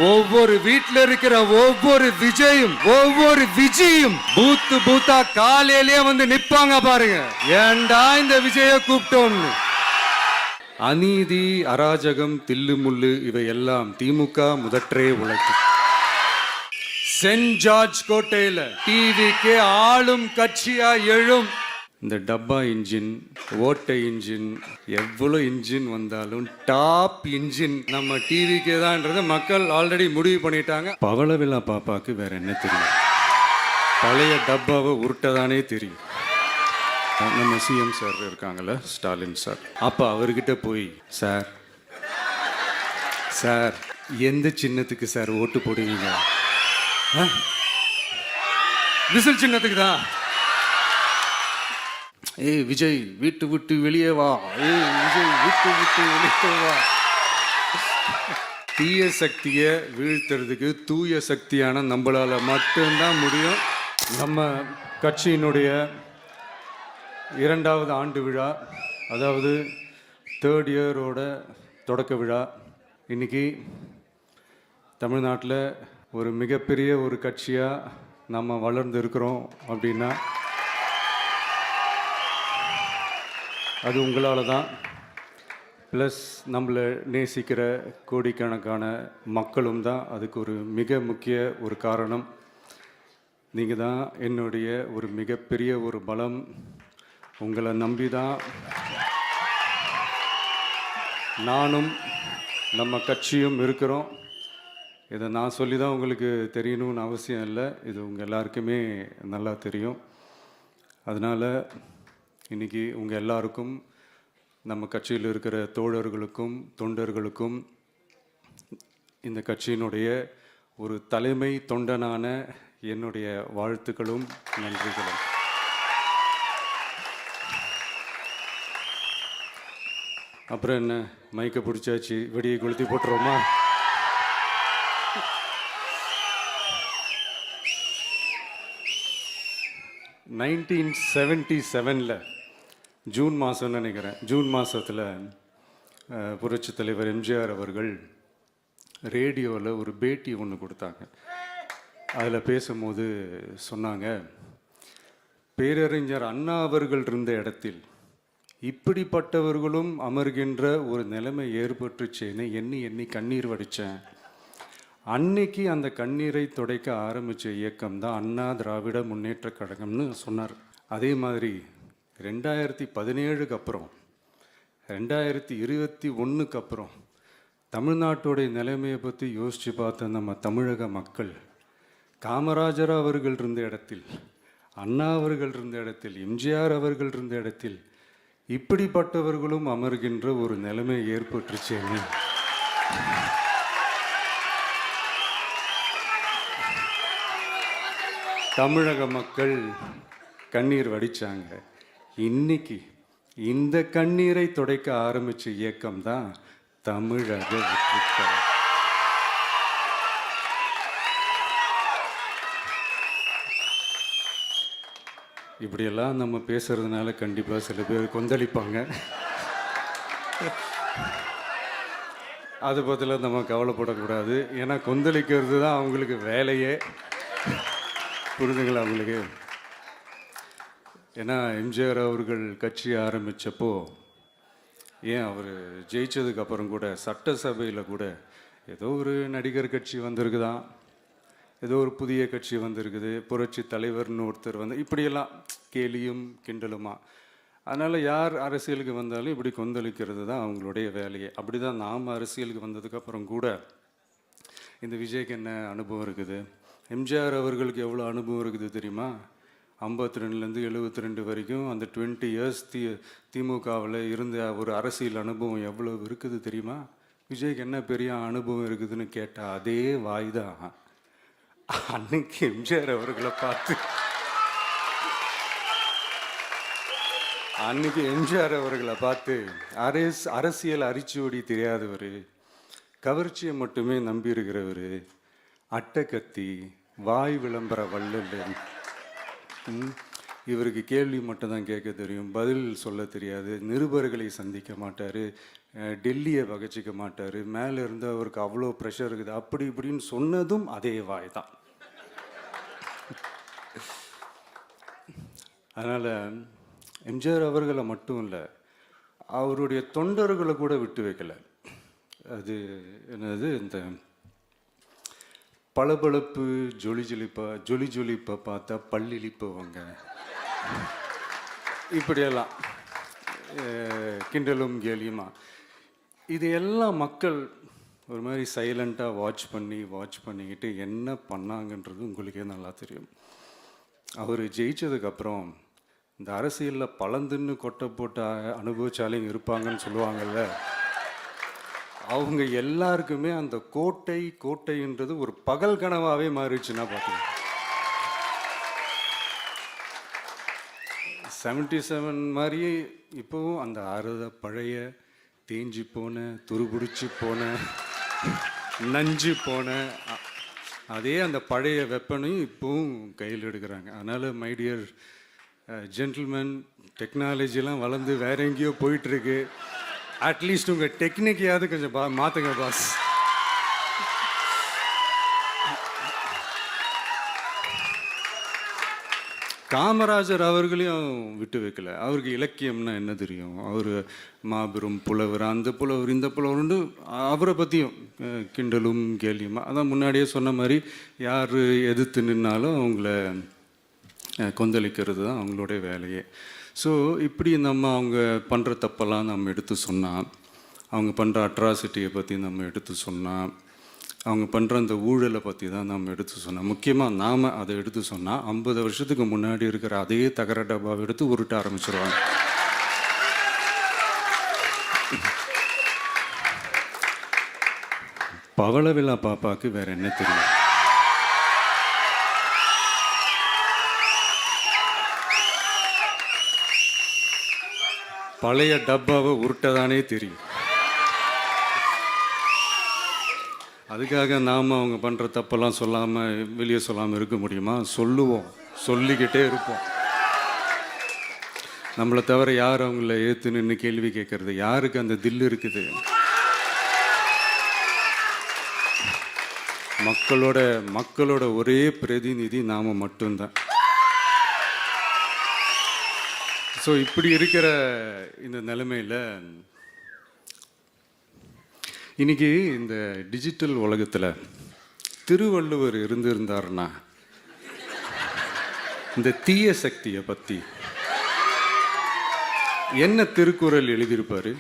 ஒவ்வொரு வீட்டுல இருக்கிற ஒவ்வொரு விஜயும் பூத்து பூத்தா காலையிலேயே வந்து நிப்பாங்க பாருங்க. ஏண்டா இந்த விஜய கூப்பிட்டோம்னு. அநீதி, அராஜகம், தில்லுமுள்ளு இவை எல்லாம் திமுக முதற்றே உழைக்கும். சென்ட் ஜார்ஜ் கோட்டையில டிவிக்கு ஆளும் கட்சியா எழும் இந்த டப்பா இன்ஜின், ஓட்டை இன்ஜின், எவ்வளோ இன்ஜின் வந்தாலும் டாப் இன்ஜின் நம்ம டிவிக்கே தான்ன்றதை மக்கள் ஆல்ரெடி முடிவு பண்ணிட்டாங்க. பவளவிழா பாப்பாக்கு வேற என்ன தெரியும்? பழைய டப்பாவை உருட்டதானே தெரியும். நம்ம சிஎம் சார் இருக்காங்கல்ல, ஸ்டாலின் சார், அப்போ அவர்கிட்ட போய் சார் சார் எந்த சின்னத்துக்கு சார் ஓட்டு போடுவீங்க? விசில் சின்னத்துக்கு தான். ஏய் விஜய் வீட்டு விட்டு வெளியே வா, ஏய் விஜய் வீட்டு விட்டு வெளியே வா. தீய சக்தியை வீழ்த்துறதுக்கு தூய சக்தியான நம்மளால மட்டும்தான் முடியும். நம்ம கட்சியினுடைய 2வது ஆண்டு விழா, அதாவது 3rd இயரோட தொடக்க விழா இன்னைக்கு தமிழ்நாட்டில் ஒரு மிகப்பெரிய ஒரு கட்சியாக நம்ம வளர்ந்து இருக்கிறோம் அப்படின்னா அது உங்களால் தான். ப்ளஸ் நம்மளை நேசிக்கிற கோடிக்கணக்கான மக்களும் தான் அதுக்கு ஒரு மிக முக்கிய ஒரு காரணம். நீங்கள் தான் என்னுடைய ஒரு மிகப்பெரிய ஒரு பலம். உங்களை நம்பி தான் நானும் நம்ம கட்சியும் இருக்கிறோம். இதை நான் சொல்லி தான் உங்களுக்கு தெரியணும்னு அவசியம் இல்லை, இது உங்கள் எல்லாருக்குமே நல்லா தெரியும். அதனால் இன்றைக்கி உங்கள் எல்லாருக்கும், நம்ம கட்சியில் இருக்கிற தோழர்களுக்கும் தொண்டர்களுக்கும், இந்த கட்சியினுடைய ஒரு தலைமை தொண்டனான என்னுடைய வாழ்த்துக்களும் நன்றிகளும். அப்புறம் என்ன, மைக்கை பிடிச்சாச்சு, வெடியை கொளுத்தி போட்டுருவோமா? (1977) ஜூன் மாதம்னு நினைக்கிறேன், ஜூன் மாதத்தில் புரட்சி தலைவர் எம்ஜிஆர் அவர்கள் ரேடியோவில் ஒரு பேட்டி ஒன்று கொடுத்தாங்க. அதில் பேசும்போது சொன்னாங்க, பேரறிஞர் அண்ணா அவர்கள் இருந்த இடத்தில் இப்படிப்பட்டவர்களும் அமர்கின்ற ஒரு நிலைமை ஏற்பட்டுச்சேன்னு எண்ணி எண்ணி கண்ணீர் வடித்தேன். அன்னைக்கு அந்த கண்ணீரை துடைக்க ஆரம்பித்த இயக்கம் தான் அண்ணா திராவிட முன்னேற்ற கழகம்னு சொன்னார். அதே மாதிரி 2017க்கு அப்புறம் 2021க்கு அப்புறம் தமிழ்நாட்டுடைய நிலைமையை பற்றி யோசித்து பார்த்த நம்ம தமிழக மக்கள் காமராஜர் அவர்கள் இருந்த இடத்தில், அண்ணா அவர்கள் இருந்த இடத்தில், எம்ஜிஆர் அவர்கள் இருந்த இடத்தில் இப்படிப்பட்டவர்களும் அமர்கின்ற ஒரு நிலைமை ஏற்பட்டுருச்சேன்னு தமிழக மக்கள் கண்ணீர் வடித்தாங்க. இன்னைக்கு இந்த கண்ணீரை துடைக்க ஆரம்பித்த இயக்கம் தான் தமிழக வெற்றிக்கழகம். இப்படியெல்லாம் நம்ம பேசுறதுனால கண்டிப்பாக சில பேர் கொந்தளிப்பாங்க. அது பற்றிலாம் நம்ம கவலைப்படக்கூடாது. ஏன்னா கொந்தளிக்கிறது தான் அவங்களுக்கு வேலையே. புரிதுங்களா அவங்களுக்கு? ஏன்னா எம்ஜிஆர் அவர்கள் கட்சி ஆரம்பித்தப்போ, ஏன் அவர் ஜெயிச்சதுக்கப்புறம் கூட சட்டசபையில் கூட ஏதோ ஒரு நடிகர் கட்சி வந்திருக்குதான், ஏதோ ஒரு புதிய கட்சி வந்திருக்குது, புரட்சி தலைவர்னு ஒருத்தர் வந்து, இப்படியெல்லாம் கேலியும் கிண்டலுமா. அதனால் யார் அரசியலுக்கு வந்தாலும் இப்படி கொந்தளிக்கிறது தான் அவங்களுடைய வேலையே. அப்படி தான் நாம் அரசியலுக்கு வந்ததுக்கப்புறம் கூட இந்த விஜய்க்கு என்ன அனுபவம் இருக்குது, எம்ஜிஆர் அவர்களுக்கு எவ்வளோ அனுபவம் இருக்குது தெரியுமா? 52லேருந்து 72 வரைக்கும் அந்த 20 இயர்ஸ் திமுகவில் இருந்த ஒரு அரசியல் அனுபவம் எவ்வளோ இருக்குது தெரியுமா? விஜய்க்கு என்ன பெரிய அனுபவம் இருக்குதுன்னு கேட்டால் அதே வாய் தான். அன்னைக்கு எம்ஜிஆர் அவர்களை பார்த்து, அன்னைக்கு எம்ஜிஆர் அவர்களை பார்த்து அரசியல் அரிச்சுவடி தெரியாதவர், கவர்ச்சியை மட்டுமே நம்பி இருக்கிறவர், அட்டை கத்தி, வாய் விளம்பர வள்ளல், இவருக்கு கேள்வி மட்டும்தான் கேட்க தெரியும், பதில் சொல்ல தெரியாது, நிருபர்களை சந்திக்க மாட்டார், டெல்லியை பகச்சிக்க மாட்டார், மேலே இருந்து அவருக்கு அவ்வளோ ப்ரெஷர் இருக்குது, அப்படி இப்படின்னு சொன்னதும் அதே வாய் தான். அதனால் எம்ஜிஆர் அவர்களை மட்டும் இல்லை, அவருடைய தொண்டர்களை கூட விட்டு வைக்கலை. அது என்னது, இந்த பளபளப்பு ஜொலி ஜொலிப்பை பார்த்தா பல்லிழிப்பவங்க, இப்படியெல்லாம் கிண்டலும் கேலியுமா, இது எல்லாம் மக்கள் ஒரு மாதிரி சைலண்ட்டாக வாட்ச் பண்ணிக்கிட்டு என்ன பண்ணாங்கன்றது உங்களுக்கே நல்லா தெரியும். அவர் ஜெயிச்சதுக்கப்புறம் இந்த அரசியலில் பழந்துன்னு கொட்டை போட்டு அனுபவிச்சாலையும் இருப்பாங்கன்னு சொல்லுவாங்கள்ல, அவங்க எல்லாருக்குமே அந்த கோட்டைன்றது ஒரு பகல் கனவாகவே மாறிடுச்சுன்னா பார்த்தீங்க. 77 மாதிரியே இப்போவும் அந்த பழைய தேஞ்சி போன, துருபிடிச்சி போன, நஞ்சு போன அதே அந்த பழைய வெப்பனையும் இப்போவும் கையில் எடுக்கிறாங்க. அதனால் மை டியர் ஜென்டில்மேன், டெக்னாலஜிலாம் வளர்ந்து வேற எங்கேயோ போயிட்டுருக்கு, அட்லீஸ்ட் உங்கள் டெக்னிக்கையாவது கொஞ்சம் மாற்றுங்க பாஸ். காமராஜர் அவர்களையும் விட்டு வைக்கல. அவருக்கு இலக்கியம்னா என்ன தெரியும், அவர் மாபெரும் புலவர், அந்த புலவர் இந்த புலவர்னு அவரை பற்றியும் கிண்டலும் கேலியுமா. அதான் முன்னாடியே சொன்ன மாதிரி யார் எதிர்த்து நின்னாலும் அவங்கள கொந்தளிக்கிறது தான் அவங்களுடைய வேலையே. ஸோ இப்படி அவங்க பண்ணுற தப்பெல்லாம் நம்ம எடுத்து சொன்னால், அவங்க பண்ணுற அட்ராசிட்டியை பற்றி நம்ம எடுத்து சொன்னால், அவங்க பண்ணுற அந்த ஊழலை பற்றி தான் நம்ம எடுத்து சொன்னோம். முக்கியமாக நாம் அதை எடுத்து சொன்னால் 50 வருஷத்துக்கு முன்னாடி இருக்கிற அதே தகர டப்பாவை எடுத்து உருட்ட ஆரம்பிச்சிருவாங்க. பவள விழா பாப்பாவுக்கு வேற என்ன தெரியும்? பழைய டப்பாவை உருட்டதானே தெரியும். அதுக்காக நாம் அவங்க பண்ணுற தப்பெல்லாம் சொல்லாமல் வெளியே சொல்லாமல் இருக்க முடியுமா? சொல்லுவோம், சொல்லிக்கிட்டே இருப்போம். நம்மளை தவிர யார் அவங்கள ஏற்று நின்று கேள்வி கேட்கறது? யாருக்கு அந்த தில் இருக்குது? மக்களோட ஒரே பிரதிநிதி நாம் மட்டும்தான். ஸோ இப்படி இருக்கிற இந்த நிலைமையில் இன்னைக்கு இந்த டிஜிட்டல் உலகத்தில் திருவள்ளுவர் இருந்திருந்தாருன்னா இந்த தீய சக்தியை பற்றி என்ன திருக்குறள் எழுதியிருப்பாரு?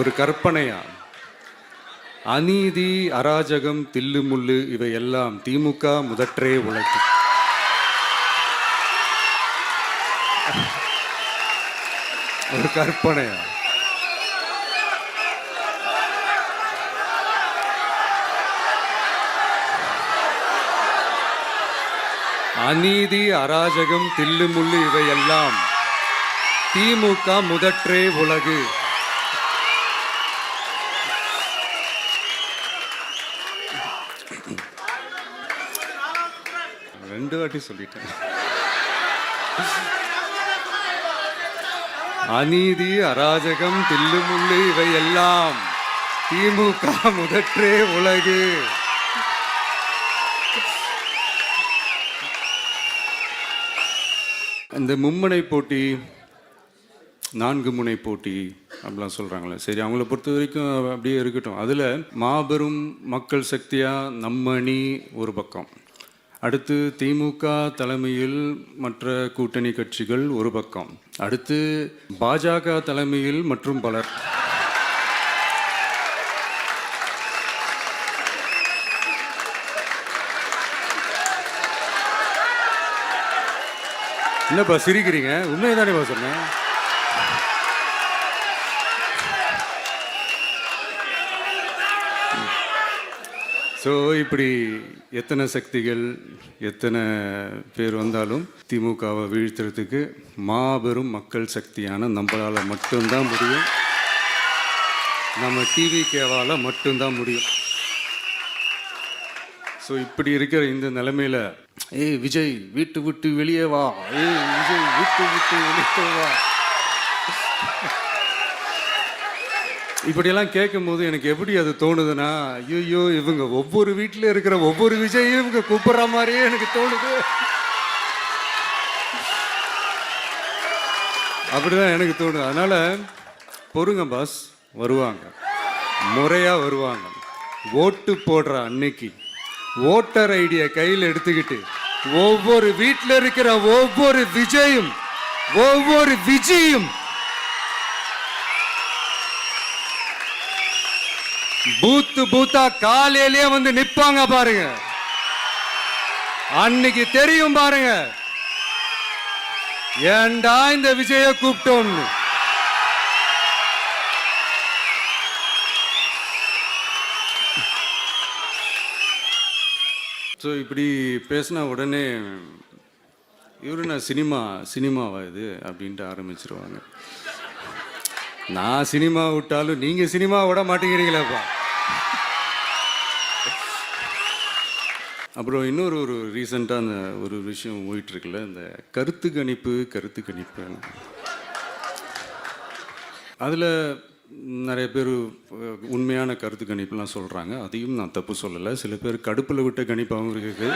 ஒரு கற்பனையா, அநீதி, அராஜகம், தில்லுமுள்ளு இவையெல்லாம் திமுக முதற்றே உலகு. ஒரு கற்பனையா? அநீதி, அராஜகம், தில்லுமுள்ளு இவையெல்லாம் திமுக முதற்றே உலகு. ரெண்டு வாட்டி சொல்லிட்டேன். அநீதி, அராஜகம், தில்லுமுள்ளு இவையெல்லாம் திமுக முதற்றே உலகு. இந்த மும்முனை போட்டி, 4 முனை போட்டி அப்படிலாம் சொல்கிறாங்களே, சரி, அவங்கள பொறுத்த வரைக்கும் அப்படியே இருக்கட்டும். அதில் மாபெரும் மக்கள் சக்தியாக நம்ம அணி ஒரு பக்கம், அடுத்து திமுக தலைமையில் மற்ற கூட்டணி கட்சிகள் ஒரு பக்கம், அடுத்து பாஜக தலைமையில் மற்றும் பலர். என்னப்பா சிரிக்கிறீங்க? உண்மையை தானேப்பா சொன்னேன். ஸோ இப்படி எத்தனை சக்திகள், எத்தனை பேர் வந்தாலும் திமுகவை வீழ்த்துறதுக்கு மாபெரும் மக்கள் சக்தியான நம்மளால் மட்டும்தான் முடியும். நம்ம டிவிகேவால் மட்டும்தான் முடியும். ஸோ இப்படி இருக்கிற இந்த நிலைமையில் ஏய் விஜய் வீட்டு விட்டு வெளியே வா, ஏய் விஜய் வீட்டு விட்டு வெளியே வா. இப்படியெல்லாம் கேட்கும் போது எனக்கு எப்படி அது தோணுதுன்னா, ஐயோ இவங்க ஒவ்வொரு வீட்டில் இருக்கிற ஒவ்வொரு விஜயும் இவங்க கூப்பிடுற மாதிரியே எனக்கு தோணுது. அப்படிதான் எனக்கு தோணுது. அதனால பொறுங்க பாஸ், வருவாங்க, முறையா வருவாங்க. ஓட்டு போடுற அன்னைக்கு ஓட்டர் ஐடியை கையில் எடுத்துக்கிட்டு ஒவ்வொரு வீட்டில் இருக்கிற ஒவ்வொரு விஜயும் பூத்தா காலையிலேயே வந்து நிப்பாங்க பாருங்க. அன்னைக்கு தெரியும் பாருங்க, ஏண்டா இந்த விஜய கூப்பிட்டோம்னு. ஸோ இப்படி பேசினா உடனே இவரு நான் சினிமாவா இது அப்படின்ட்டு ஆரம்பிச்சிருவாங்க. நான் சினிமா விட்டாலும் நீங்கள் சினிமா விட மாட்டேங்கிறீங்களேப்பா. அப்புறம் இன்னொரு ரீசெண்டாக அந்த ஒரு விஷயம் போயிட்டுருக்குல்ல, இந்த கருத்து கணிப்பு அதில் நிறைய பேர் உண்மையான கருத்து கணிப்புலாம் சொல்கிறாங்க. அதையும் நான் தப்பு சொல்லலை. சில பேர் கடுப்பில் விட்ட கணிப்பாகவும் இருக்குது,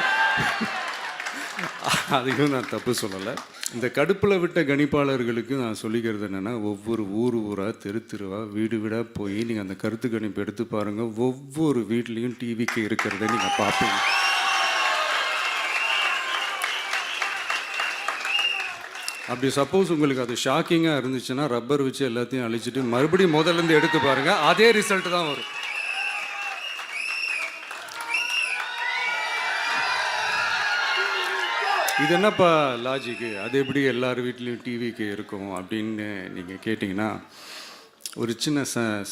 அதையும் நான் தப்பு சொல்லலை. இந்த கடுப்பில் விட்ட கணிப்பாளர்களுக்கு நான் சொல்லிக்கிறது என்னென்னா, ஒவ்வொரு ஊராக தெருவா வீடு வீடாக போய் நீங்கள் அந்த கருத்து கணிப்பு எடுத்து பாருங்கள். ஒவ்வொரு வீட்லேயும் டிவிக்கு இருக்கிறத நீங்கள் பார்ப்பீங்க. அப்படி சப்போஸ் உங்களுக்கு அது ஷாக்கிங்காக இருந்துச்சுன்னா ரப்பர் வச்சு எல்லாத்தையும் அழிச்சிட்டு மறுபடியும் முதல்லேருந்து எடுத்து பாருங்கள், அதே ரிசல்ட் தான் வரும். இது என்னப்பா லாஜிக்கு, அது எப்படி எல்லார் வீட்லேயும் டிவிக்கு இருக்கும் அப்படின்னு நீங்கள் கேட்டிங்கன்னா, ஒரு சின்ன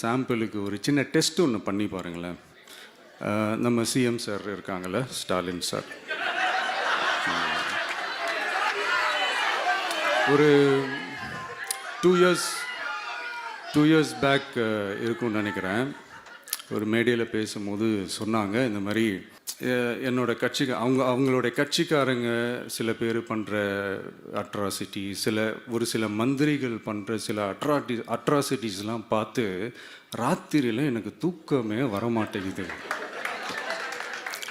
சாம்பிளுக்கு ஒரு சின்ன டெஸ்ட் ஒன்று பண்ணி பாருங்களேன். நம்ம சிஎம் சார் இருக்காங்கள்ல, ஸ்டாலின் சார், ஒரு 2 இயர்ஸ் பேக் இருக்கும்னு நினைக்கிறேன். ஒரு மேடையில் பேசும்போது சொன்னாங்க, இந்த மாதிரி என்னோட கட்சிக்கு அவங்களோட கட்சிக்காரங்க சில பேர் பண்ணுற அட்ராசிட்டி, ஒரு சில மந்திரிகள் பண்ணுற சில அட்ராசிட்டிஸ்லாம் பார்த்து ராத்திரியில் எனக்கு தூக்கமே வரமாட்டேங்குது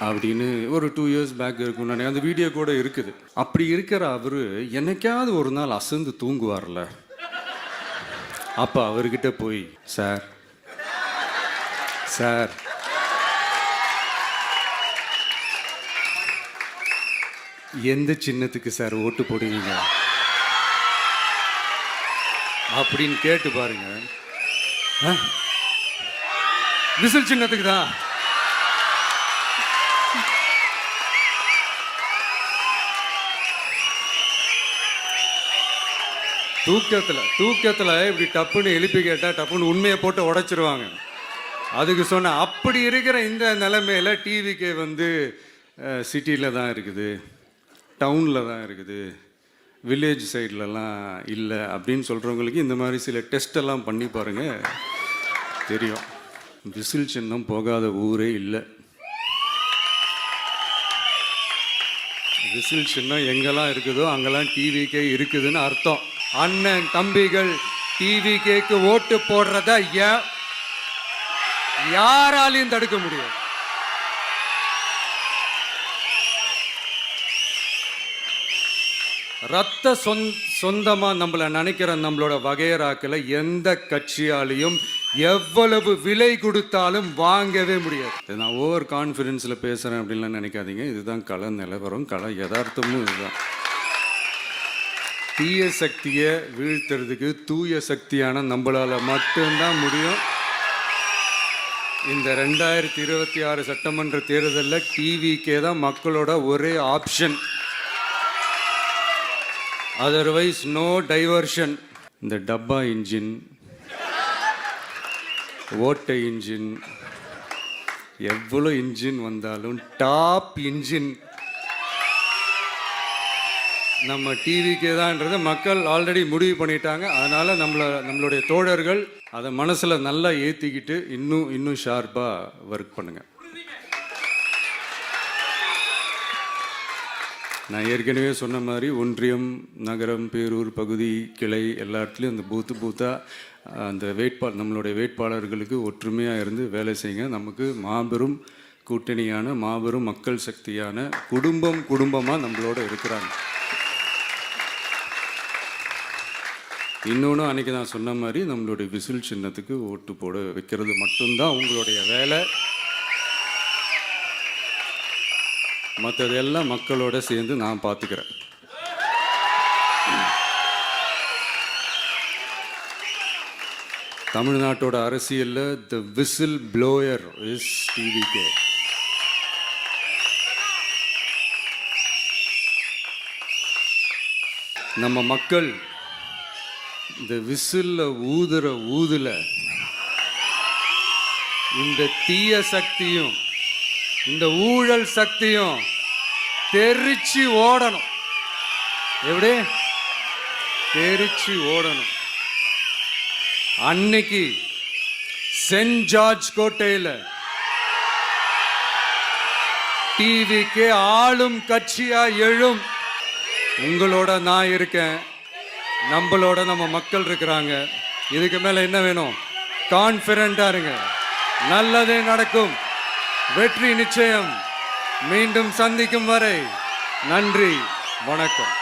அப்படின்னு ஒரு 2 இயர்ஸ் பேக் இருக்கும். நான் அந்த வீடியோ கூட இருக்குது. அப்படி இருக்கிற அவர் என்னைக்காவது ஒரு நாள் அசந்து தூங்குவார்ல, அப்போ அவர்கிட்ட போய் சார் எந்த சின்னத்துக்கு சார் ஓட்டு போடுவீங்க அப்படின்னு கேட்டு பாருங்க. விசில் சின்னத்துக்கு தான். தூக்கத்தில் இப்படி டப்புன்னு எழுப்பி கேட்டால் டப்புன்னு உண்மையை போட்டு உடைச்சிருவாங்க. அதுக்கு சொன்ன அப்படி இருக்கிற இந்த நிலைமையில் டிவிக்கே வந்து சிட்டியில் தான் இருக்குது, டவுனில் தான் இருக்குது, வில்லேஜ் சைட்லலாம் இல்லை அப்படின்னு சொல்கிறவங்களுக்கு இந்த மாதிரி சில டெஸ்டெல்லாம் பண்ணி பாருங்கள், தெரியும். விசில் சின்னம் போகாத ஊரே இல்லை. விசில் சின்னம் எங்கெல்லாம் இருக்குதோ அங்கெல்லாம் டிவிக்கே இருக்குதுன்னு அர்த்தம். அண்ணன் தம்பிகள், டிவிகேக்கு ஓட்டு போடுறத யாராலையும் தடுக்க முடியாது. ரத்த சொந்தமா நம்மளை நினைக்கிற நம்மளோட வகையராக்களை எந்த கட்சியாலையும் எவ்வளவு விலை கொடுத்தாலும் வாங்கவே முடியாது. நான் ஓவர் கான்ஃபிடென்ஸில் பேசுகிறேன் அப்படின்லாம் நினைக்காதீங்க. இதுதான் கள நிலவரம், கள யதார்த்தமும் இதுதான். தீய சக்தியை வீழ்த்துறதுக்கு தூய சக்தியான நம்மளால் மட்டும்தான் முடியும். இந்த 2026 சட்டமன்ற தேர்தலில் டிவிக்கே தான் மக்களோட ஒரே ஆப்ஷன். Otherwise no diversion. இந்த டப்பா இன்ஜின், ஓட்டை இன்ஜின், எவ்வளோ இன்ஜின் வந்தாலும் டாப் இன்ஜின் நம்ம டிவிக்கே தான்ன்றது மக்கள் ஆல்ரெடி முடிவு பண்ணிட்டாங்க. அதனால் நம்மளுடைய தோழர்கள் அதை மனசில் நல்லா ஏற்றிக்கிட்டு இன்னும் ஷார்ப்பாக ஒர்க் பண்ணுங்கள். நான் ஏற்கனவே சொன்ன மாதிரி ஒன்றியம், நகரம், பேரூர், பகுதி, கிளை எல்லா இடத்துலையும் அந்த பூத்தாக அந்த நம்மளுடைய வேட்பாளர்களுக்கு ஒற்றுமையாக இருந்து வேலை செய்யுங்க. நமக்கு மாபெரும் கூட்டணியான மாபெரும் மக்கள் சக்தியான குடும்பமாக நம்மளோட இருக்கிறாங்க. இன்னொன்று அன்றைக்கி நான் சொன்ன மாதிரி நம்மளுடைய விசில் சின்னத்துக்கு ஓட்டு போட வைக்கிறது மட்டும்தான் உங்களுடைய வேலை. மற்றதெல்லாம் மக்களோட சேர்ந்து நான் பார்த்துக்கிறேன். தமிழ்நாட்டோட அரசியலில் த விசில் ப்ளோயர் இஸ் டிவிகே. நம்ம மக்கள் இந்த விசில்ல ஊதுல இந்த தீய சக்தியும் இந்த ஊழல் சக்தியும் தெரிச்சு ஓடணும். எப்படி தெரிச்சு ஓடணும்? அன்னைக்கு சென்ட் ஜார்ஜ் கோட்டையில் டிவிக்கு ஆளும் கட்சியா எழும். உங்களோட நான் இருக்கேன், நம்மளோட நம்ம மக்கள் இருக்கிறாங்க. இதுக்கு மேல என்ன வேணும்? கான்ஃபிடென்ட்டா இருங்க, நல்லதே நடக்கும், வெற்றி நிச்சயம். மீண்டும் சந்திக்கும் வரை நன்றி, வணக்கம்.